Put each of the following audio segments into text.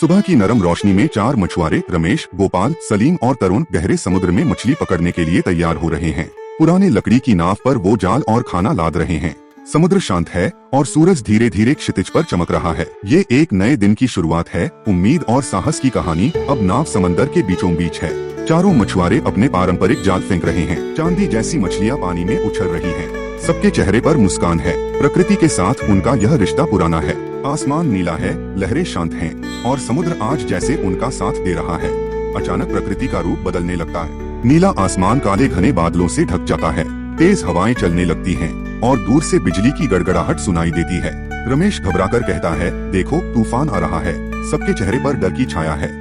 सुबह की नरम रोशनी में चार मछुआरे रमेश, गोपाल, सलीम और तरुण गहरे समुद्र में मछली पकड़ने के लिए तैयार हो रहे हैं। पुराने लकड़ी की नाव पर वो जाल और खाना लाद रहे हैं। समुद्र शांत है और सूरज धीरे धीरे क्षितिज पर चमक रहा है। ये एक नए दिन की शुरुआत है। उम्मीद और साहस की कहानी अब नाव समंदर के बीचों बीच है। चारों मछुआरे अपने पारंपरिक जाल फेंक रहे हैं। चांदी जैसी मछलियाँ पानी में उछल रही हैं। सबके चेहरे पर मुस्कान है। प्रकृति के साथ उनका यह रिश्ता पुराना है। आसमान नीला है, लहरें शांत हैं और समुद्र आज जैसे उनका साथ दे रहा है। अचानक प्रकृति का रूप बदलने लगता है। नीला आसमान काले घने बादलों से ढक जाता है। तेज हवाएं चलने लगती हैं और दूर से बिजली की गड़गड़ाहट सुनाई देती है। रमेश घबराकर कहता है, देखो तूफान आ रहा है। सबके चेहरे पर डर की छाया है,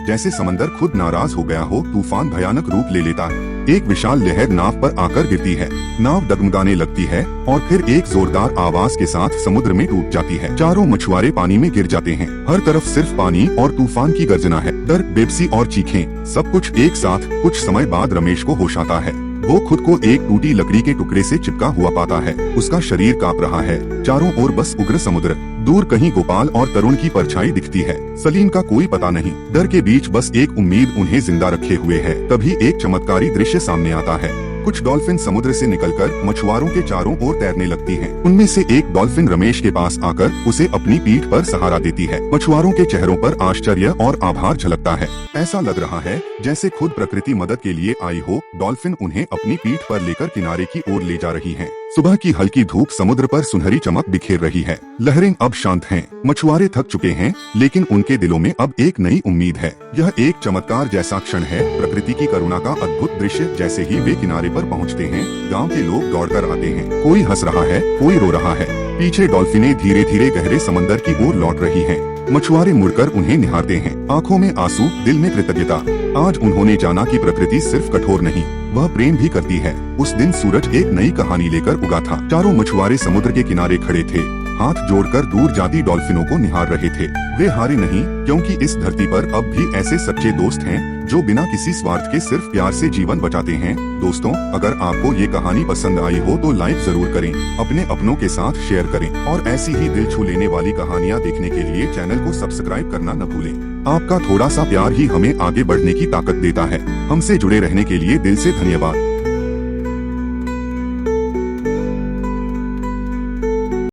जैसे समंदर खुद नाराज हो गया हो। तूफान भयानक रूप ले लेता है। एक विशाल लहर नाव पर आकर गिरती है। नाव डगमगाने लगती है और फिर एक जोरदार आवाज के साथ समुद्र में डूब जाती है। चारों मछुआरे पानी में गिर जाते हैं। हर तरफ सिर्फ पानी और तूफान की गर्जना है। डर, बेबसी और चीखें, सब कुछ एक साथ। कुछ समय बाद रमेश को होश आता है। वो खुद को एक टूटी लकड़ी के टुकड़े से चिपका हुआ पाता है। उसका शरीर कांप रहा है। चारों ओर बस उग्र समुद्र। दूर कहीं गोपाल और तरुण की परछाई दिखती है। सलीम का कोई पता नहीं। डर के बीच बस एक उम्मीद उन्हें जिंदा रखे हुए है। तभी एक चमत्कारी दृश्य सामने आता है। कुछ डॉल्फिन समुद्र से निकलकर मछुआरों के चारों ओर तैरने लगती हैं। उनमें से एक डॉल्फिन रमेश के पास आकर उसे अपनी पीठ पर सहारा देती है। मछुआरों के चेहरों पर आश्चर्य और आभार झलकता है। ऐसा लग रहा है जैसे खुद प्रकृति मदद के लिए आई हो। डॉल्फिन उन्हें अपनी पीठ पर लेकर किनारे की ओर ले जा रही हैं। सुबह की हल्की धूप समुद्र पर सुनहरी चमक बिखेर रही है। लहरें अब शांत हैं। मछुआरे थक चुके हैं, लेकिन उनके दिलों में अब एक नई उम्मीद है। यह एक चमत्कार जैसा क्षण है, प्रकृति की करुणा का अद्भुत दृश्य। जैसे ही वे किनारे पर पहुंचते हैं, गांव के लोग दौड़कर आते हैं। कोई हंस रहा है, कोई रो रहा है। पीछे डॉल्फिनें धीरे धीरे गहरे समंदर की ओर लौट रही हैं। मछुआरे मुड़कर उन्हें निहारते हैं, आंखों में आंसू, दिल में कृतज्ञता। आज उन्होंने जाना कि प्रकृति सिर्फ कठोर नहीं, वह प्रेम भी करती है। उस दिन सूरज एक नई कहानी लेकर उगा था। चारों मछुआरे समुद्र के किनारे खड़े थे, हाथ जोड़कर दूर जाती डॉल्फिनों को निहार रहे थे। वे हारे नहीं, क्योंकि इस धरती पर अब भी ऐसे सच्चे दोस्त हैं जो बिना किसी स्वार्थ के सिर्फ प्यार से जीवन बचाते हैं। दोस्तों, अगर आपको ये कहानी पसंद आई हो तो लाइक जरूर करें, अपने अपनों के साथ शेयर करें और ऐसी ही दिल छू लेने वाली कहानियाँ देखने के लिए चैनल को सब्सक्राइब करना न भूलें। आपका थोड़ा सा प्यार ही हमें आगे बढ़ने की ताकत देता है। हमसे जुड़े रहने के लिए दिल से धन्यवाद।